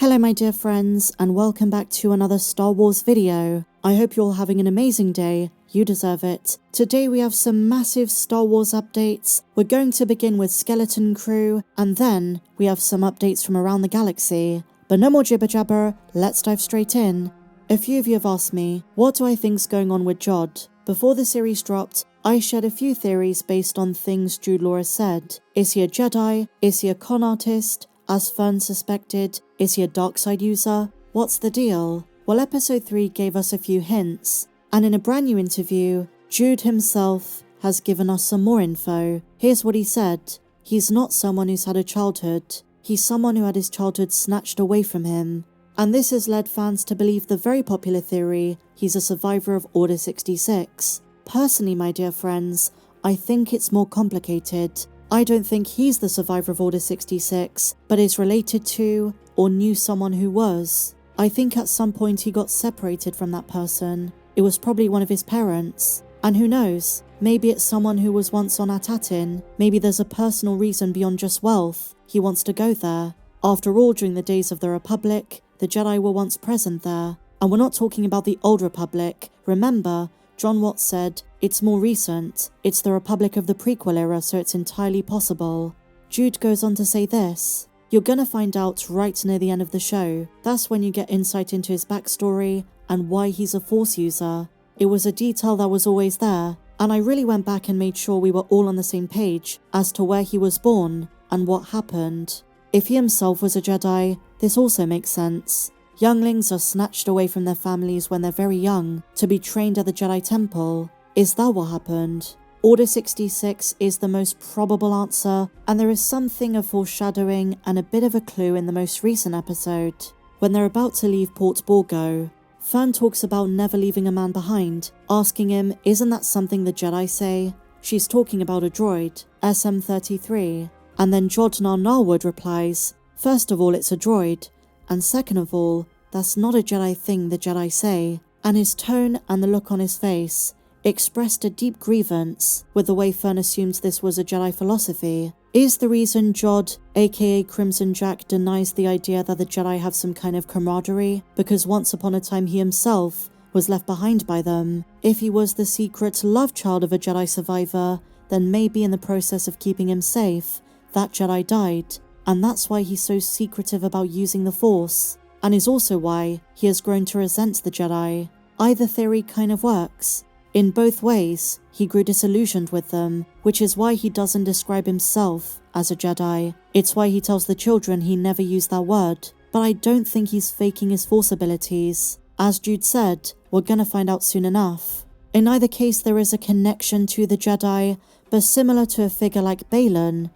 Hello my dear friends, and welcome back to another Star Wars video. I hope you're all having an amazing day, you deserve it. Today we have some massive Star Wars updates. We're going to begin with Skeleton Crew, and then we have some updates from around the galaxy. But no more jibber jabber, let's dive straight in. A few of you have asked me, what do I think's going on with Jude? Before the series dropped, I shared a few theories based on things Jude Law has said. Is he a Jedi? Is he a con artist? As Fern suspected, is he a dark side user? What's the deal? Well, episode 3 gave us a few hints, and in a brand new interview, Jude himself has given us some more info. Here's what he said. He's not someone who's had a childhood. He's someone who had his childhood snatched away from him. And this has led fans to believe the very popular theory he's a survivor of Order 66. Personally, my dear friends, I think it's more complicated. I don't think he's the survivor of Order 66, but is related to or knew someone who was. I think at some point he got separated from that person. It was probably one of his parents. And who knows, maybe it's someone who was once on At Attin. Maybe there's a personal reason beyond just wealth. He wants to go there. After all, during the days of the Republic, the Jedi were once present there. And we're not talking about the old Republic. Remember, John Watts said, it's more recent. It's the Republic of the prequel era, so it's entirely possible. Jude goes on to say this. You're gonna find out right near the end of the show. That's when you get insight into his backstory and why he's a Force user. It was a detail that was always there, and I really went back and made sure we were all on the same page as to where he was born and what happened. If he himself was a Jedi, this also makes sense. Younglings are snatched away from their families when they're very young to be trained at the Jedi Temple. Is that what happened? Order 66 is the most probable answer, and there is something of foreshadowing and a bit of a clue in the most recent episode. When they're about to leave Port Borgo, Fern talks about never leaving a man behind, asking him, isn't that something the Jedi say? She's talking about a droid, SM-33. And then Nawood replies, first of all it's a droid, and second of all, that's not a Jedi thing the Jedi say. And his tone and the look on his face expressed a deep grievance with the way Fern assumed this was a Jedi philosophy. Is the reason Jude, aka Crimson Jack, denies the idea that the Jedi have some kind of camaraderie because once upon a time he himself was left behind by them? If he was the secret love child of a Jedi survivor, then maybe in the process of keeping him safe, that Jedi died, and that's why he's so secretive about using the Force, and is also why he has grown to resent the Jedi. Either theory kind of works. In both ways, he grew disillusioned with them, which is why he doesn't describe himself as a Jedi. It's why he tells the children he never used that word. But I don't think he's faking his Force abilities. As Jude said, we're gonna find out soon enough. In either case, there is a connection to the Jedi, but similar to a figure like Balin,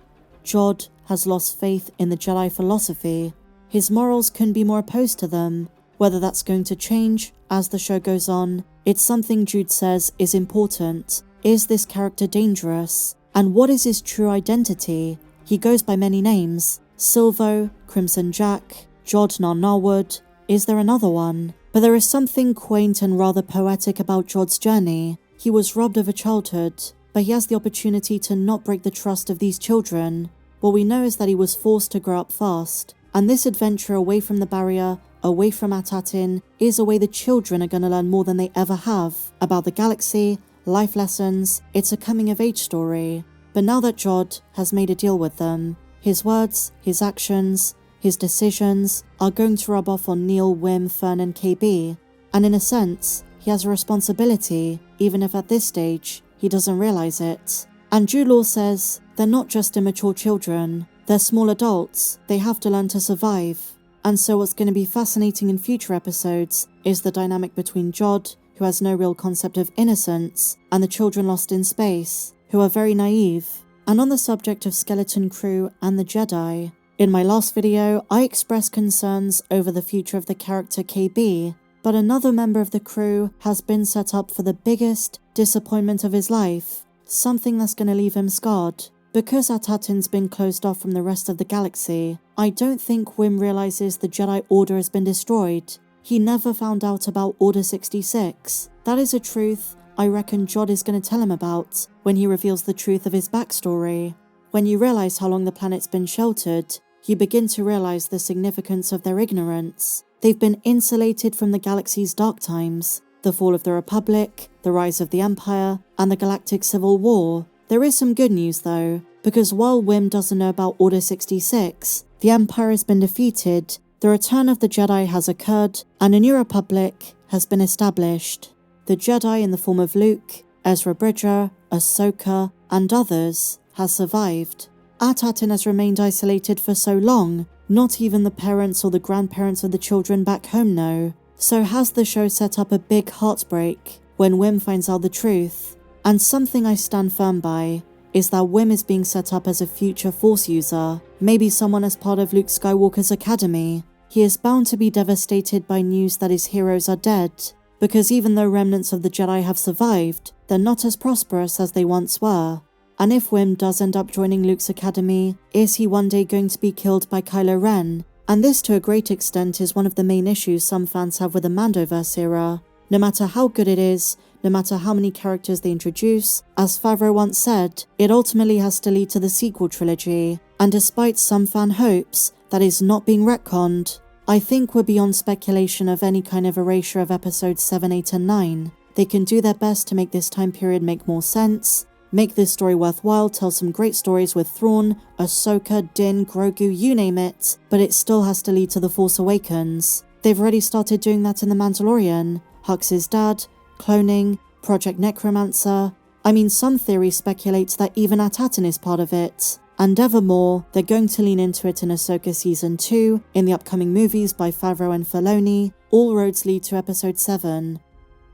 Jude has lost faith in the Jedi philosophy. His morals couldn't be more opposed to them. Whether that's going to change as the show goes on, it's something Jude says is important. Is this character dangerous? And what is his true identity? He goes by many names. Silvo, Crimson Jack, Jude Nawood. Is there another one? But there is something quaint and rather poetic about Jude's journey. He was robbed of a childhood, but he has the opportunity to not break the trust of these children. What we know is that he was forced to grow up fast, and this adventure away from the barrier, away from At Attin, is a way the children are going to learn more than they ever have about the galaxy, life lessons. It's a coming-of-age story. But now that Jude has made a deal with them, his words, his actions, his decisions are going to rub off on Neil, Wim, Fern and KB. And in a sense, he has a responsibility, even if at this stage, he doesn't realize it. And Jude Law says, they're not just immature children, they're small adults, they have to learn to survive. And so what's going to be fascinating in future episodes is the dynamic between Jude, who has no real concept of innocence, and the children lost in space, who are very naive. And on the subject of Skeleton Crew and the Jedi, in my last video, I expressed concerns over the future of the character KB, but another member of the crew has been set up for the biggest disappointment of his life, something that's going to leave him scarred. Because At Attin's been closed off from the rest of the galaxy, I don't think Wim realizes the Jedi Order has been destroyed. He never found out about Order 66. That is a truth I reckon Jude is going to tell him about when he reveals the truth of his backstory. When you realize how long the planet's been sheltered, you begin to realize the significance of their ignorance. They've been insulated from the galaxy's dark times, the fall of the Republic, the rise of the Empire, and the Galactic Civil War. There is some good news though, because while Wim doesn't know about Order 66, the Empire has been defeated, the return of the Jedi has occurred, and a new Republic has been established. The Jedi in the form of Luke, Ezra Bridger, Ahsoka, and others has survived. At Attin has remained isolated for so long, not even the parents or the grandparents of the children back home know. So has the show set up a big heartbreak when Wim finds out the truth? And something I stand firm by is that Wim is being set up as a future Force user, maybe someone as part of Luke Skywalker's academy. He is bound to be devastated by news that his heroes are dead, because even though remnants of the Jedi have survived, they're not as prosperous as they once were. And if Wim does end up joining Luke's academy, is he one day going to be killed by Kylo Ren? And this to a great extent is one of the main issues some fans have with the Mandoverse era. No matter how good it is, no matter how many characters they introduce, as Favreau once said, it ultimately has to lead to the sequel trilogy. And despite some fan hopes, that is not being retconned. I think we're beyond speculation of any kind of erasure of episodes 7, 8 and 9. They can do their best to make this time period make more sense, make this story worthwhile, tell some great stories with Thrawn, Ahsoka, Din, Grogu, you name it, but it still has to lead to The Force Awakens. They've already started doing that in The Mandalorian, Hux's dad, cloning, Project Necromancer. I mean, some theories speculate that even At Attin is part of it. And evermore, they're going to lean into it in Ahsoka Season 2, in the upcoming movies by Favreau and Filoni. All roads lead to Episode 7.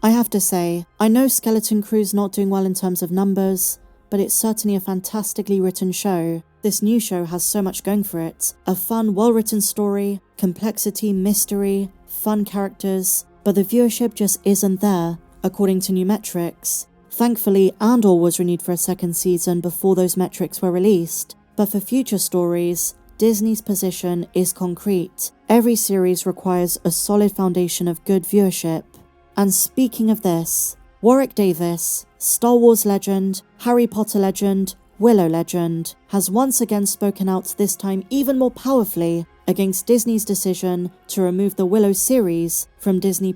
I have to say, I know Skeleton Crew's not doing well in terms of numbers, but it's certainly a fantastically written show. This new show has so much going for it. A fun, well-written story, complexity, mystery, fun characters, but the viewership just isn't there, according to new metrics. Thankfully, Andor was renewed for a second season before those metrics were released, but for future stories, Disney's position is concrete. Every series requires a solid foundation of good viewership. And speaking of this, Warwick Davis, Star Wars legend, Harry Potter legend, Willow legend, has once again spoken out, this time even more powerfully, against Disney's decision to remove the Willow series from Disney+.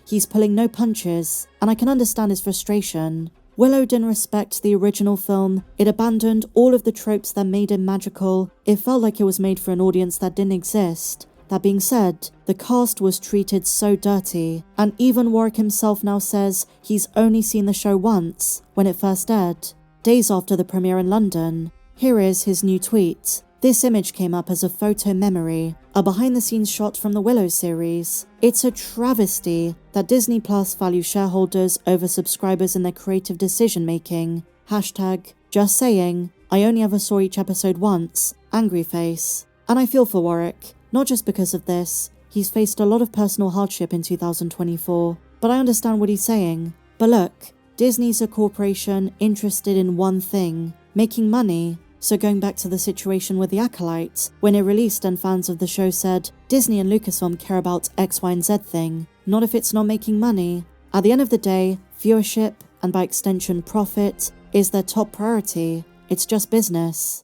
He's pulling no punches, and I can understand his frustration. Willow didn't respect the original film, it abandoned all of the tropes that made it magical, it felt like it was made for an audience that didn't exist. That being said, the cast was treated so dirty, and even Warwick himself now says he's only seen the show once, when it first aired, days after the premiere in London. Here is his new tweet. This image came up as a photo memory, a behind-the-scenes shot from the Willow series. It's a travesty that Disney Plus values shareholders over subscribers in their creative decision-making. Hashtag, just saying, I only ever saw each episode once, angry face. And I feel for Warwick. Not just because of this, he's faced a lot of personal hardship in 2024, but I understand what he's saying. But look, Disney's a corporation interested in one thing, making money. So going back to the situation with The Acolyte, when it released and fans of the show said, Disney and Lucasfilm care about X, Y and Z thing, not if it's not making money. At the end of the day, viewership, and by extension profit, is their top priority. It's just business.